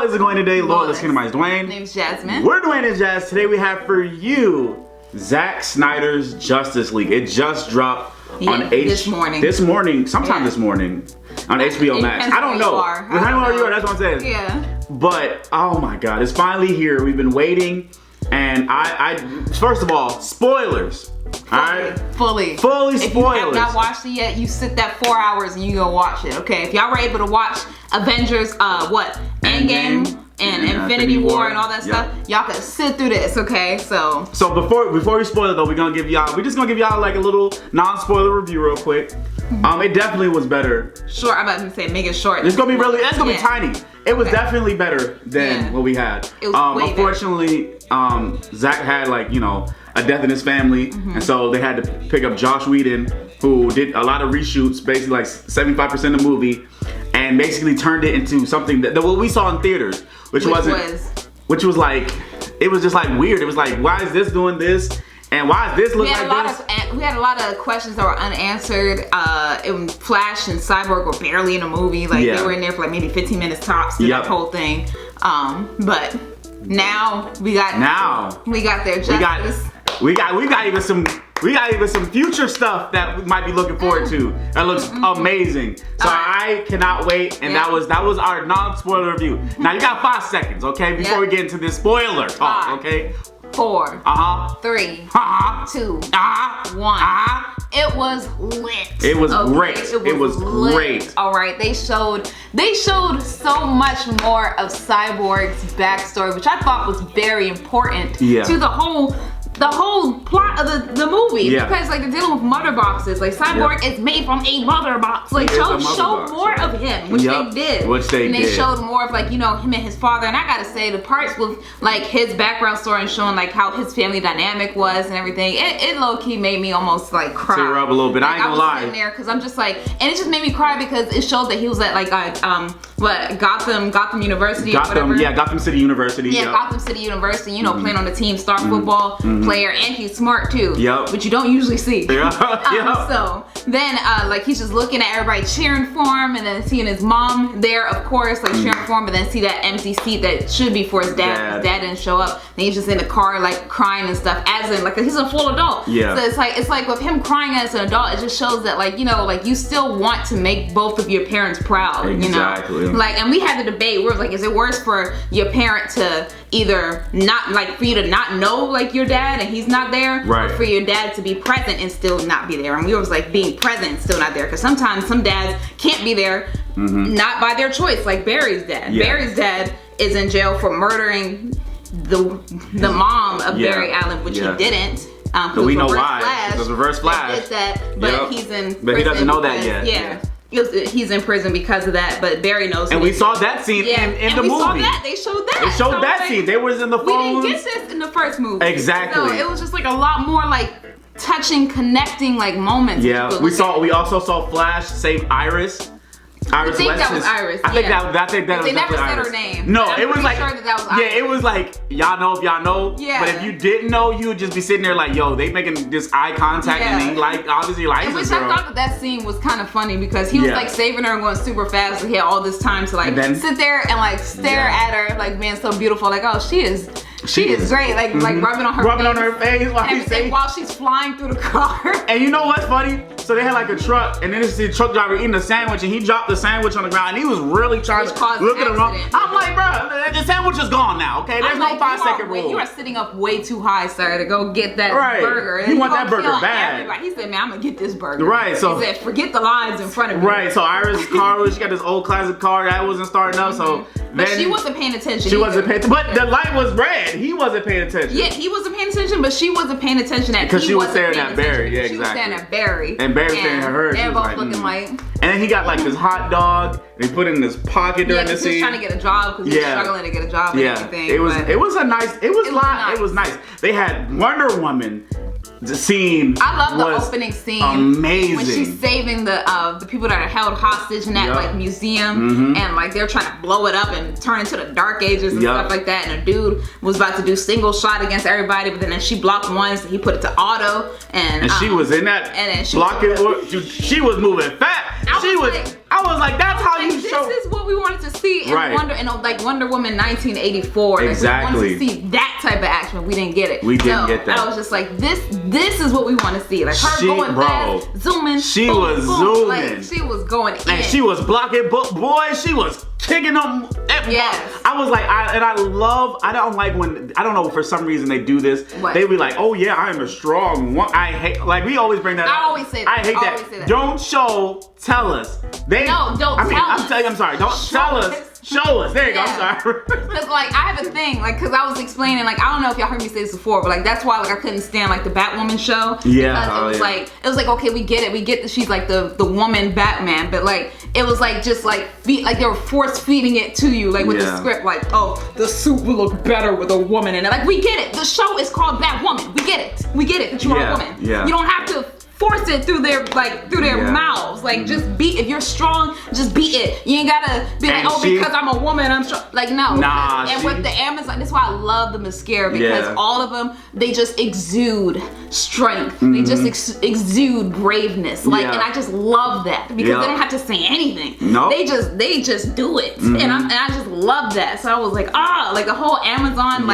is it going today? Lord, let's my Dwayne. My name's Jasmine. We're Dwayne N Jazz. Today we have for you Zack Snyder's Justice League. It just dropped on this morning. This morning, sometime this morning on HBO Max. I don't know. Depending on where you are, that's what I'm saying. Yeah. But oh my God, it's finally here. We've been waiting, and I first of all, spoilers. Fully spoilers. If you have not watched it yet, you sit that 4 hours and you go watch it. Okay, if y'all were able to watch Avengers, Endgame and Infinity War and all that stuff, y'all can sit through this. Okay, so before we spoil it though, we're just gonna give y'all like a little non-spoiler review real quick. It definitely was better. Short. I'm about to say make it short. It's gonna be really. It's gonna be tiny. It was definitely better than what we had. It was way unfortunately, Zack had a death in his family, and so they had to pick up Josh Whedon, who did a lot of reshoots, basically like 75% of the movie, and basically turned it into something that what we saw in theaters, which was like, it was just like weird. It was like, why is this doing this? And why does this look like this? We had a lot of questions that were unanswered. Flash and Cyborg were barely in a movie. Like they were in there for like maybe 15 minutes tops through that whole thing. But now we got their justice. We got even some future stuff that we might be looking forward to. That looks amazing. So I cannot wait. And that was our non-spoiler review. Now you got 5 seconds, okay, before we get into this spoiler talk, okay? 4, 3, 2, 1. It was lit. It was great. It was great. All right, they showed so much more of Cyborg's backstory, which I thought was very important to the whole plot of the movie, because like they're dealing with mother boxes. Like Cyborg is made from a mother box. Like show more of him, which they did. And they showed more of like him and his father. And I gotta say, the parts with like his background story and showing like how his family dynamic was and everything, it low key made me almost like cry. Tear up a little bit. Like, I ain't gonna lie. Sitting there because I'm just like, and it just made me cry because it showed that he was at like Gotham University. Gotham City University. Gotham City University. Playing on the team, star football player, and he's smart too, which you don't usually see. So then like he's just looking at everybody cheering for him, and then seeing his mom there, of course, like cheering for him, but then see that empty seat that should be for his dad. His dad didn't show up. Then he's just in the car like crying and stuff, as in like he's a full adult. So it's like with him crying as an adult, it just shows that like you still want to make both of your parents proud. Like, and we had the debate where it was like, is it worse for your parent to either not like for you to not know like your dad and he's not there, or for your dad to be present and still not be there? And we was like being present and still not there, because sometimes some dads can't be there, not by their choice, like Barry's dad. Barry's dad is in jail for murdering the mom of Barry Allen, which he didn't. So we know why. It was Reverse Flash. Did that, but he's in prison. But he doesn't know that yet. He's in prison because of that, but Barry knows. And we saw that scene in the movie. Saw that. They showed that. They showed that scene. They was in the phones. We didn't get this in the first movie. Exactly. So it was just like a lot more like touching, connecting like moments. Yeah, we also saw Flash save Iris. I think that was Iris. I think that was they never said Iris. her name. No, it was like sure that was Iris. Yeah, it was like y'all know if y'all know. Yeah. But if you didn't know, you would just be sitting there like, yo, they making this eye contact and he obviously likes this girl. I thought that scene was kind of funny because he was like saving her and going super fast. So he had all this time to like sit there and like stare at her, like being so beautiful. Like, oh, she is great. Like rubbing on her face while she's flying through the car. And you know what's funny? So they had like a truck, and then it's the truck driver eating a sandwich, and he dropped the sandwich on the ground, and he was really trying to look at him wrong. I'm like, bro, the sandwich is gone now, okay? There's no 5-second rule. You are sitting up way too high, sir, to go get that burger. You want that burger bad. Everybody. He said, man, I'm gonna get this burger. Right, so he said, forget the lines in front of me. Right, so Iris' car, she got this old classic car that wasn't starting up, so but she wasn't paying attention. She wasn't paying attention, but the light was red. He wasn't paying attention. Yeah, he wasn't paying attention, but she wasn't paying attention because she was staring at Barry. Yeah, exactly. She was staring at Barry. And Barry was staring at her. They're both looking like. And then he got like this hot dog. They put it in his pocket during the scene. He was trying to get a job because he was struggling to get a job and everything. It was nice. They had Wonder Woman. The scene. I love the opening scene. Amazing. When she's saving the people that are held hostage in that like museum, and like they're trying to blow it up and turn into the Dark Ages and stuff like that. And a dude was about to do single shot against everybody, but then she blocked one, so he put it to auto. And she was in that. And then she was moving fast. I I was like, that's how you show. This is what we wanted to see in Wonder Woman 1984. Exactly. We wanted to see that type of action, but we didn't get it. We didn't get that. I was just like, this is what we want to see. Like her going fast, zooming. She boom, was boom. zooming. Like, she was going in. And she was blocking, but boy, she was kicking them. Yes. I was like, I don't like when, I don't know, for some reason they do this. What? They be like, oh yeah, I am a strong one. I hate, like we always bring that up. I always say that. I hate that. Don't show, tell us. I'm sorry. Don't tell us. Show us. There you go. I'm sorry. Cause like I have a thing, like, cause I was explaining, like, I don't know if y'all heard me say this before, but like that's why like I couldn't stand like the Batwoman show. Yeah. Because it was like okay, we get that she's like the woman Batman, but like it was like just like they were force feeding it to you, like with the script, like, oh, the suit will look better with a woman in it. Like we get it. The show is called Batwoman. We get it that you are a woman. Yeah. You don't have to force it through their mouths. Like just be, if you're strong, just be it. You ain't gotta be like, oh, because I'm a woman, I'm strong. Like no. Nah. And with the Amazon, that's why I love the mascara, because all of them, they just exude strength. They just exude braveness. Like, and I just love that because they don't have to say anything. No. They just do it, and I just love that. So I was like, like the whole Amazon,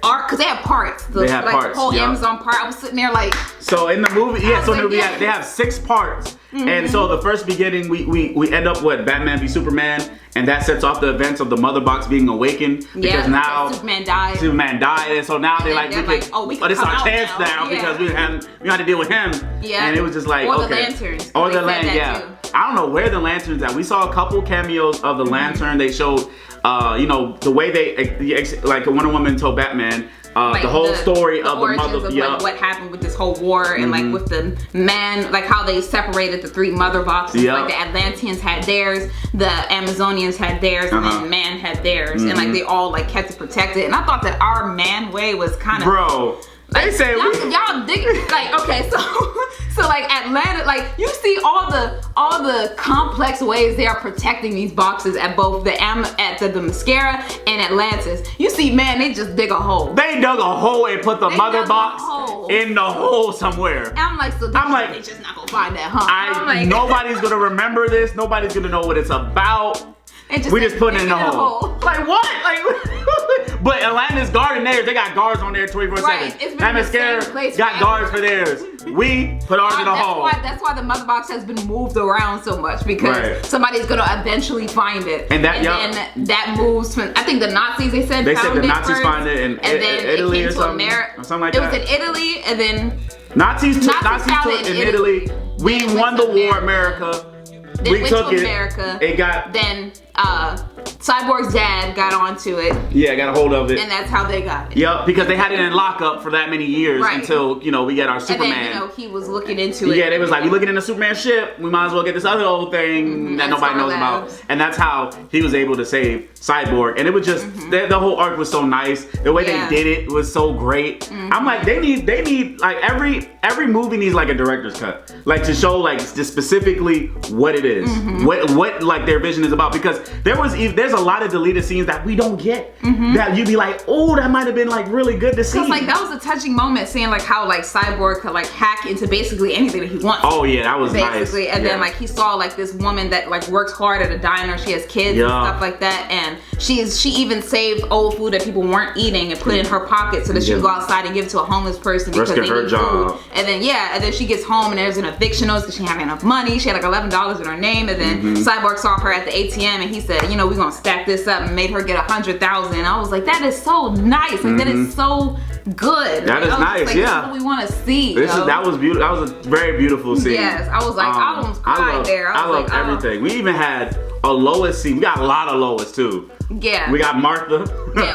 art, because they have parts. The whole Amazon part. I was sitting there like. So in the movie, they have 6 parts, and so the first beginning we end up with Batman v Superman, and that sets off the events of the Mother Box being awakened because now Superman died, and so now this is our chance now because we had to deal with him, and it was just like the lanterns, I don't know where the lanterns at. We saw a couple cameos of the lantern. They showed. The way they, like Wonder Woman told Batman, the whole story of the mother, like what happened with this whole war, and like with the man, like how they separated the 3 mother boxes. Like the Atlanteans had theirs, the Amazonians had theirs, and then man had theirs, and like they all like kept it protected. And I thought that our man way was kind of They say y'all dig like okay, so like Atlanta, like you see all the complex ways they are protecting these boxes at both the mascara and Atlantis. You see, man, they just dig a hole. They dug a hole and put the mother box in the hole somewhere. And I'm like, they just not gonna find that, huh? Nobody's gonna remember this. Nobody's gonna know what it's about. We just put it in the hole. Like what? Like, but Atlanta's guarding theirs. They got guards on there 24/7. That mascara got guards for theirs. We put ours in the hole. That's why the mother box has been moved around so much, because somebody's gonna eventually find it. And that moves from, I think the Nazis, they said the Nazis find it in Italy or something like that. It was in Italy, and then Nazis took it in Italy. We won the war, America. We took it. America. It got then Cyborg's dad got onto it. Yeah, got a hold of it. And that's how they got it. Yep, because they had it in lockup for that many years until, we get our Superman. And then, he was looking into it. Yeah, they was like, we looking in the Superman ship. We might as well get this other old thing that nobody knows about. And that's how he was able to save Cyborg. And it was just, the whole arc was so nice. The way they did it was so great. I'm like, they need like every movie needs like a director's cut. Like to show like just specifically what it is. What like their vision is about. Because there's a lot of deleted scenes that we don't get. That you'd be like, oh, that might have been like really good to see. Cause like that was a touching moment, seeing like how like Cyborg could like hack into basically anything that he wants. Oh yeah, that was basically. Nice. And then like he saw like this woman that like works hard at a diner. She has kids and stuff like that, and she even saved old food that people weren't eating and put it in her pocket so that she would go outside and give it to a homeless person because they need food. And then she gets home and there's an eviction notice because she didn't have enough money. She had like $11 in her name, and then Cyborg saw her at the ATM and he said, we're gonna stack this up, and made her get 100,000. I was like, that is so nice. Like that is so good. That is nice. Like, this is what we want to see. That was beautiful. That was a very beautiful scene. Yes, I was like, I almost cried there. I love everything. We even had a Lois scene. We got a lot of Lois too. Yeah. We got Martha.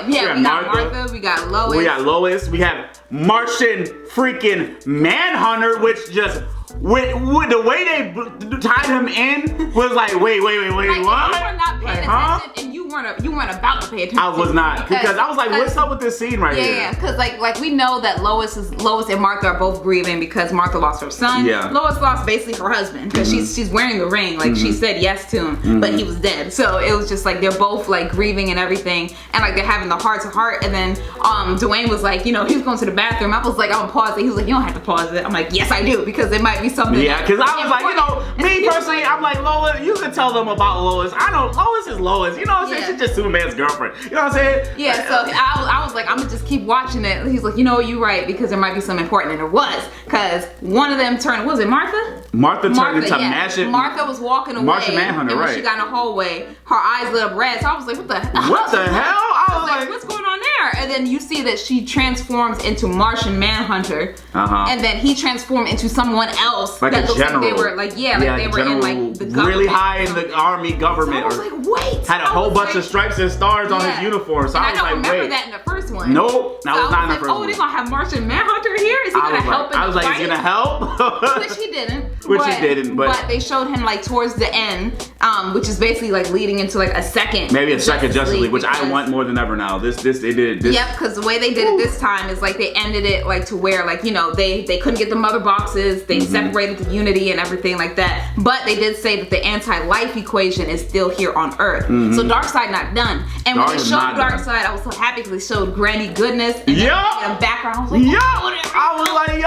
We got Martha. We got Lois. We got Lois. We have Martian freaking Manhunter, which just with the way they tied him in was like, wait, what? You were not paying attention, and you weren't about to pay attention. I was not because I was like, what's up with this scene right here? Yeah, because like we know that Lois and Martha are both grieving because Martha lost her son. Yeah. Lois lost basically her husband because she's wearing the ring. Like she said yes to him, but he was dead. So it was just like they're both like grieving and everything, and like they're having the heart to heart. And then Dwayne was like, he was going to the bathroom. I was like, I'm gonna pause it. He was like, you don't have to pause it. I'm like, yes, I do, because there might be something. Yeah, because I was like, me personally, I'm like, Lois, you can tell them about Lois. I know Lois is Lois. You know what I'm saying? She's just Superman's girlfriend. You know what I'm saying? Yeah, so I was like, I'm gonna just keep watching it. He's like, you're right, because there might be something important, and there was, because one of them turned, was it Martha? Martha turned into Martian. Martha was walking away. Martian Manhunter, and when right. she got in the hallway, her eyes lit up red. So I was like, what the hell? I was like, what's going on there? And then you see that she transforms into Martian Manhunter, and then he transformed into someone else like that a looks general. like they were like they were in like the government, really high in the army government. So I was like, wait. Had a whole bunch of stripes and stars on his uniform. So I was like, remember that in the first one. Nope, that was not in the first one. Oh, they're gonna have Martian Manhunter here? Is he gonna help in the fight? I was like, he's gonna help? Which he didn't. But they showed him like towards the end, which is basically like leading into like a second. Maybe a second Justice League, which I want more than ever now. They did this. Yep, because the way they did it this time is like they ended it like to where like, they couldn't get the mother boxes, they separated the Unity and everything like that. But they did say that the anti-life equation is still here on Earth. So Darkseid not done. And when they showed Darkseid, I was so happy because they showed Granny Goodness and in the background. I was like,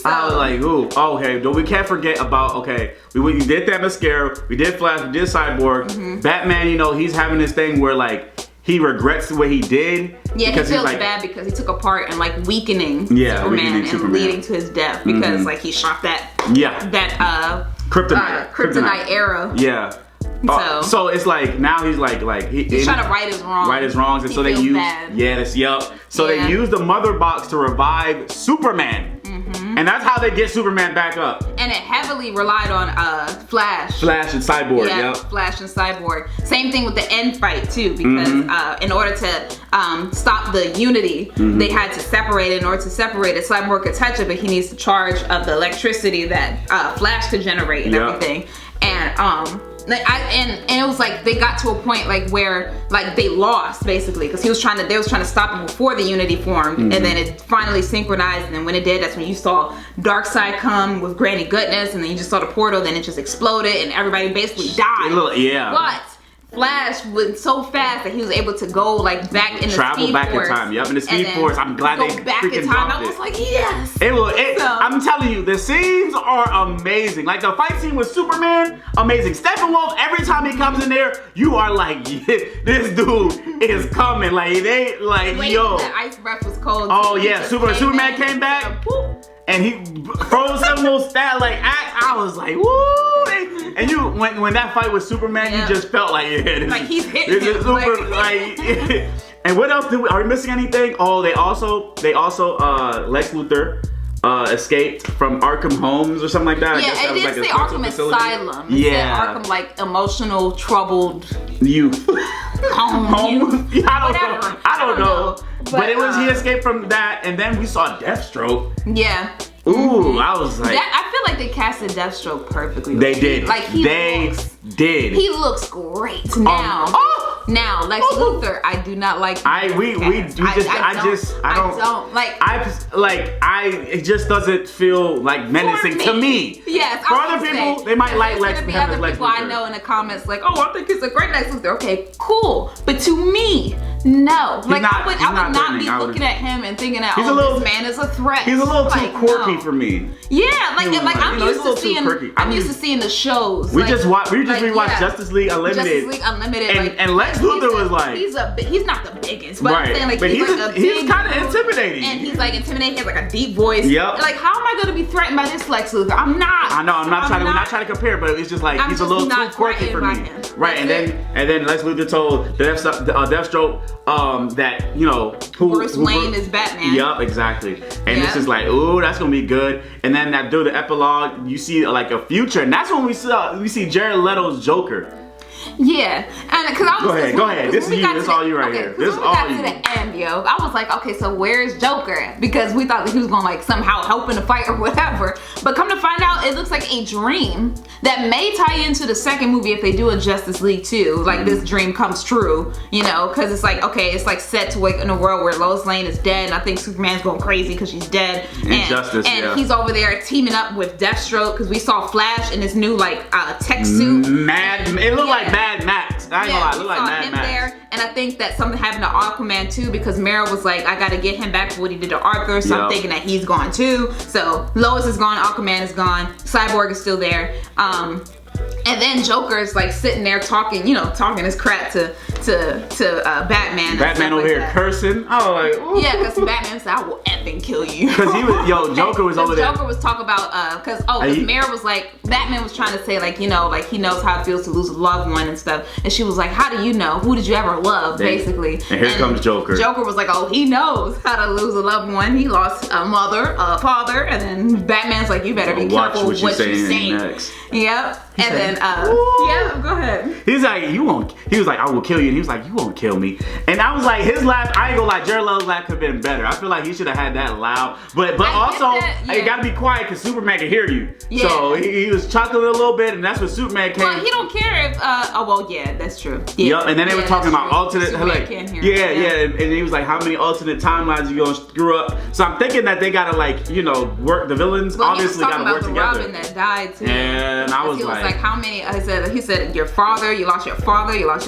I was like, ooh, okay, we can't forget about, we did that mascara, we did Flash, we did Cyborg. Batman, he's having this thing where like, he regrets what he did. Yeah, he feels bad because he took a part in like weakening Superman and leading to his death because like he shot that kryptonite arrow. Yeah. So it's like now he's he's trying to right his wrongs. Right his wrongs, and so they use they use the mother box to revive Superman. And that's how they get Superman back up. And it heavily relied on Flash. Flash and Cyborg, yeah. Flash and Cyborg. Same thing with the end fight too, because in order to stop the Unity, they had to separate it. In order to separate it, Cyborg could touch it, but he needs the charge of the electricity that Flash could generate and everything. And and it was like they got to a point like where like they lost basically because they was trying to stop him before the Unity formed, and then it finally synchronized, and then when it did, that's when you saw Darkseid come with Granny Goodness, and then you just saw the portal, then it just exploded and everybody basically died. But Flash went so fast that he was able to go like back in the travel back in time. Yep, in the Speed Force. I'm glad they back in time. I was like, yes. I'm telling you, the scenes are amazing. Like the fight scene with Superman, amazing. Steppenwolf, every time he comes in there, you are like, this dude is coming. Like they yo. The ice breath was cold. Oh yeah, Superman came back. And he froze some little stat like act. I was like, woo! And you, when that fight with Superman, you just felt like, he's hitting him. And what else are we missing anything? Oh, they also Lex Luthor escaped from Arkham Homes or something like that. Yeah, it didn't say Arkham Asylum. It said Arkham like emotional troubled youth. Home. I don't know. But it was he escaped from that, and then we saw Deathstroke. Yeah. Ooh, I was like, I feel like they casted Deathstroke perfectly. They did. Like they did. He looks great now. Now, Lex Luthor, I do not like. It just doesn't feel like menacing to me. Yes. For other people, they might like Lex. There's gonna be other people I know in the comments like, oh, I think it's a great Lex Luthor. Okay, cool. But to me, no. Like I would not be looking at him and thinking that this man is a threat. He's a little too quirky for me. Yeah, I'm used to seeing the shows. We just rewatched Justice League Unlimited. And Lex Luthor was like, he's not the biggest, but I'm saying like but he's kind of intimidating. And he's like intimidating. He has like a deep voice. Yep. Like how am I going to be threatened by this Lex Luthor? I'm not. I know. We're not trying to compare, but it's just like he's a little too quirky for me. Right, and then Lex Luthor told Deathstroke that Bruce Wayne is Batman. Yup, exactly. And it's just like, ooh, that's gonna be good. And then do the epilogue, you see like a future, and that's when we see Jared Leto's Joker. Yeah, and because I was go ahead. This is you. This is all you right here. This is all you. We got to the end, yo. I was like, okay, so where's Joker at? Because we thought that he was gonna like somehow help in the fight or whatever. But come to find out, it looks like a dream that may tie into the second movie if they do a Justice League 2. Like this dream comes true, you know, because it's like, okay, it's like set to wake in a world where Lois Lane is dead, and I think Superman's going crazy because she's dead. And he's over there teaming up with Deathstroke because we saw Flash in his new like tech suit. It looked like Mad Max. I ain't gonna lie, it looked like Mad Max. There. And I think that something happened to Aquaman too because Mara was like, I gotta get him back for what he did to Arthur. So I'm thinking that he's gone too. So Lois is gone, Aquaman is gone, Cyborg is still there. And then Joker is like sitting there talking his crap to Batman. Batman over here cursing. I was like, ooh. Yeah, because Batman said, I will effing kill you. Because he was, Joker was over there. Joker was talking about, because Mara was like, Batman was trying to say like, like he knows how it feels to lose a loved one and stuff. And she was like, how do you know? Who did you ever love, basically? And here comes Joker. Joker was like, oh, he knows how to lose a loved one. He lost a mother, a father, and then Batman's like, you better be careful what you're saying. Next. Yep. And then, yeah, go ahead. He's like, you won't. He was like, I will kill you. And he was like, you won't kill me. And I was like, his laugh, I ain't gonna lie, Jared Leto's laugh could have been better. I feel like he should have had that loud. But also, you gotta be quiet because Superman can hear you. Yeah. So he was chuckling a little bit, and that's what Superman came. Well, he don't care if, that's true. Yeah. Yep. And then they were talking about alternate, like, can hear and he was like, how many alternate timelines you gonna screw up? So I'm thinking that they gotta like, work, the villains obviously gotta work together. Robin that died too. And I was like, how many? He said your father, you lost your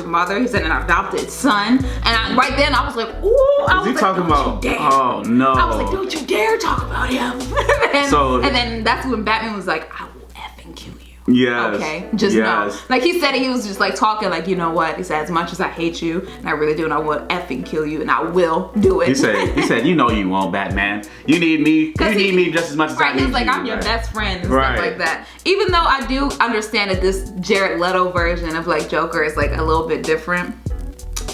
mother. He said an adopted son, and right then I was like, ooh. Is he talking about? Oh no! I was like, don't you dare talk about him. and then that's when Batman was like, I will effing kill you. Yes. Okay. Just know. Like he said, he was just like talking like, you know what? He said, as much as I hate you, and I really do, and I will effing kill you, and I will do it. He said, you know you won't, Batman. You need me. You need me just as much as I need you. He was like, I'm your best friend and stuff like that. Even though I do understand that this Jared Leto version of like Joker is like a little bit different.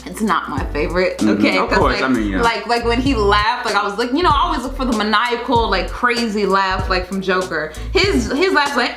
It's not my favorite, okay? Of course, like, like when he laughed, like I was like, I always look for the maniacal, like crazy laugh, like from Joker. His laugh's like,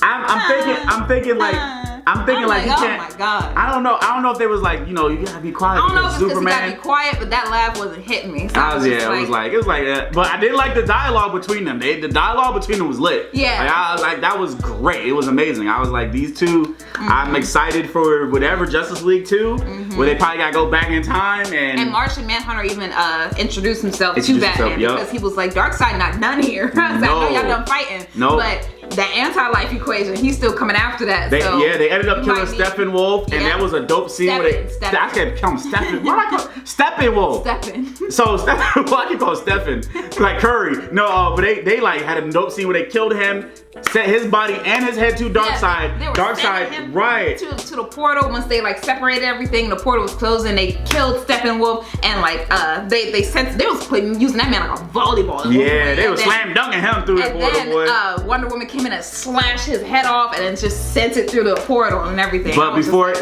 I'm thinking like he can't. Oh my god! I don't know if they was like, you gotta be quiet. I don't know if Superman. You gotta be quiet, but that laugh wasn't hitting me. So it was like that. But I did like the dialogue between them. The dialogue between them was lit. Yeah. Like, I was like, that was great. It was amazing. I was like, these two. I'm excited for whatever Justice League 2, where they probably gotta go back in time and Martian Manhunter even introduced himself to Batman because he was like, Darkseid not done here. I was like, I know y'all done fighting. No. But that anti-life equation, he's still coming after that. They ended up killing Steppenwolf, and that was a dope scene where I can't call him Steppen. What do I call Steppenwolf? Steppen. So Steppen, well, I can call him Steppen, like Curry. No, but they like had a dope scene where they killed him, set his body and his head to Darkseid. Darkseid, right? To the portal once they like separated everything. The portal was closed, and they killed Steppenwolf, and like they was using that man like a volleyball. Yeah, they were slam dunking him through the portal. Boy. Wonder Woman came in and slashed his head off, and then just sent it through the portal and everything. But before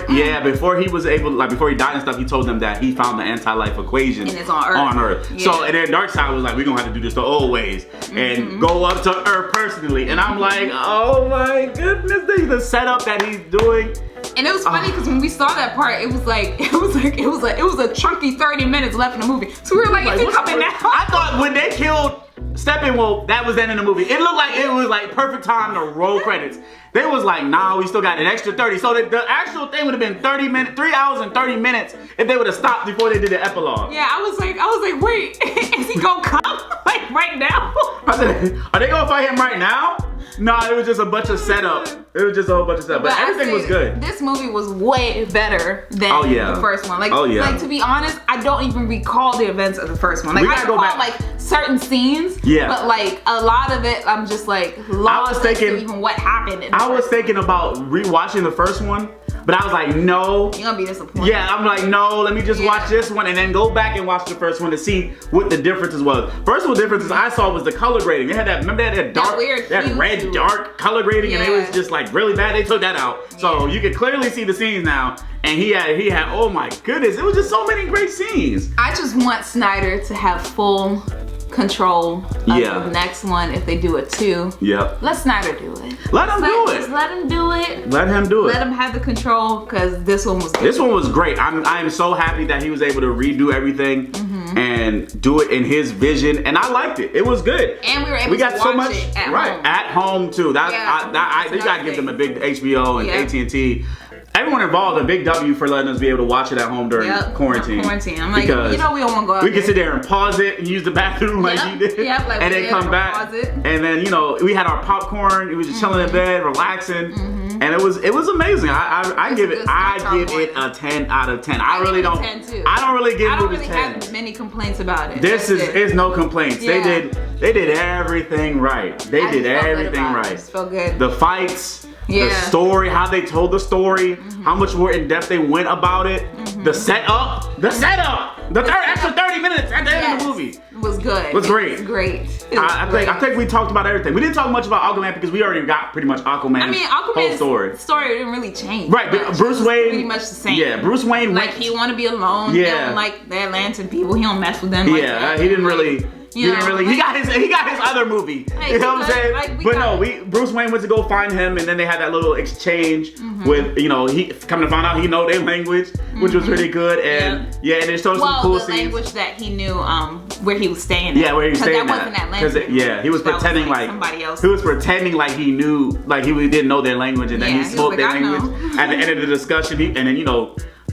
he was able, like before he died and stuff, he told them that he found the anti-life equation and it's on Earth. Yeah. So and then Darkseid was like, we're gonna have to do this the old ways and go up to Earth personally. And I'm like, oh my goodness, the setup that he's doing. And it was funny because when we saw that part, it was a chunky 30 minutes left in the movie. So we were like, is he coming now? I thought when they killed Steppenwolf, that was the end of the movie. It looked like it was like perfect time to roll credits. They was like, nah, we still got an extra 30. So the actual thing would have been 30 minutes, 3 hours and 30 minutes if they would have stopped before they did the epilogue. Yeah, I was like, wait, is he gonna come like right now? I said, are they gonna fight him right now? Nah, it was just a bunch of setup. It was just a whole bunch of setup. But everything was good. This movie was way better than the first one. Like, like to be honest, I don't even recall the events of the first one. Like I recall like certain scenes. Yeah. But like a lot of it, I'm just like lost as to even what happened. I was thinking about rewatching the first one. But I was like, no. You're gonna be disappointed. Yeah, I'm like, no, let me just watch this one and then go back and watch the first one to see what the differences was. First of all, differences I saw was the color grading. They had that, remember they had dark, that red, dark color grading and it was just like really bad. They took that out. So you could clearly see the scenes now. And he had, oh my goodness, it was just so many great scenes. I just want Snyder to have full control of the next one if they do it too. Yep. Let Snyder do it. Let him do it. Just let him do it. Let him do it. Let him have the control because this one was good. This one was great. I'm so happy that he was able to redo everything and do it in his vision, and I liked it. It was good. And we were able to watch it at home. At home too. You gotta give them a big HBO and AT&T. Everyone involved, a big W for letting us be able to watch it at home during quarantine. I'm like, we don't want to go out. We can sit there and pause it and use the bathroom like you did. Like and then come back. And then, we had our popcorn. We was just chilling in bed, relaxing. And it was amazing. I give it a 10 out of 10. I really don't. 10 too. I don't really give movies 10. I don't really have many complaints about it. This is no complaints. Yeah. They did everything right. They did everything right. It just felt good. The fights. The story, how they told the story, how much more in depth they went about it, the setup, the extra 30 minutes at the end of the movie was good. It was great. It was great. I think we talked about everything. We didn't talk much about Aquaman because we already got pretty much Aquaman's whole story didn't really change. Right, but Bruce Wayne pretty much the same. Yeah, Bruce Wayne he want to be alone. He don't like the Atlantean people. He don't mess with them. He didn't really. He got his other movie. You know what I'm saying? Bruce Wayne went to go find him, and then they had that little exchange with, he coming to find out he know their language, which was pretty good, and and they showed some cool scenes. Language that he knew where he was staying. Yeah, where he was staying. That wasn't Atlanta. He was pretending like somebody else. He was pretending like he knew, like he didn't know their language, and then he spoke their language. At the end of the discussion, and then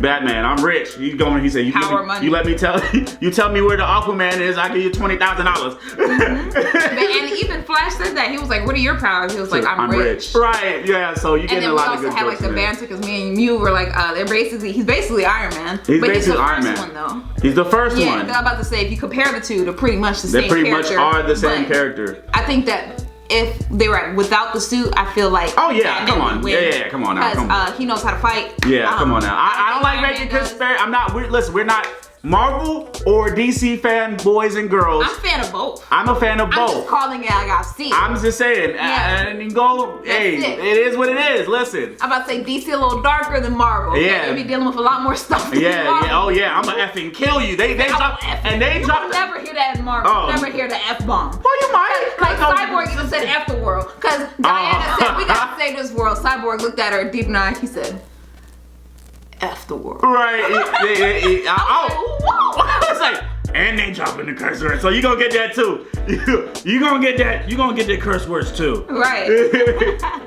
Batman, I'm rich. He said, you let me tell me where the Aquaman is, I give you $20,000. And even Flash said that. He was like, what are your powers? He was like, I'm rich. Right, yeah, so you getting a lot of good. And then we also had the banter because me and you were like, he's basically Iron Man. He's the first one though. He's the first one. Yeah, I'm about to say, if you compare the two, they're pretty much the same character. They pretty much are the same character. I think that if they were without the suit, I feel like come on. Yeah, come on now. Because he knows how to fight. Yeah, come on now. I don't like making conspiracy. We're not Marvel or DC fanboys and girls. I'm a fan of both. I'm a fan of both. I'm just calling it like I see it. I'm just saying. And it is what it is. Listen. I'm about to say DC a little darker than Marvel. Yeah. They be dealing with a lot more stuff than Marvel. Oh yeah, I'm gonna effing kill you. They dropped. You'll never hear that in Marvel. You'll never hear the F-bomb. Well, you might. Like Cyborg even said F the world. Because Diana said, we gotta save this world. Cyborg looked at her deep in the eye. He said, F the world. Right. It's like, and they dropping the curse words, so you gonna get that too. You gonna get that. You gonna get the curse words too. Right.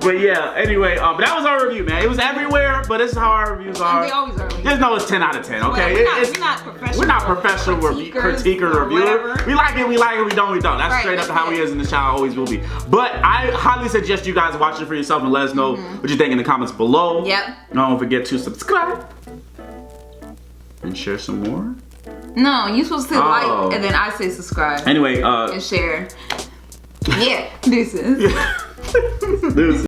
But yeah. Anyway, but that was our review, man. It was everywhere, but this is how our reviews are. They always are. There's no, it's 10 out of 10. Okay. We're not professional. Critiquer reviewer. We like it. We don't. That's straight up how he is in the show. Always will be. But I highly suggest you guys watch it for yourself and let us know what you think in the comments below. Yep. Don't forget to subscribe and share some more. No, you're supposed to like and then I say subscribe. Anyway, and share. Yeah, deuces. Deuces.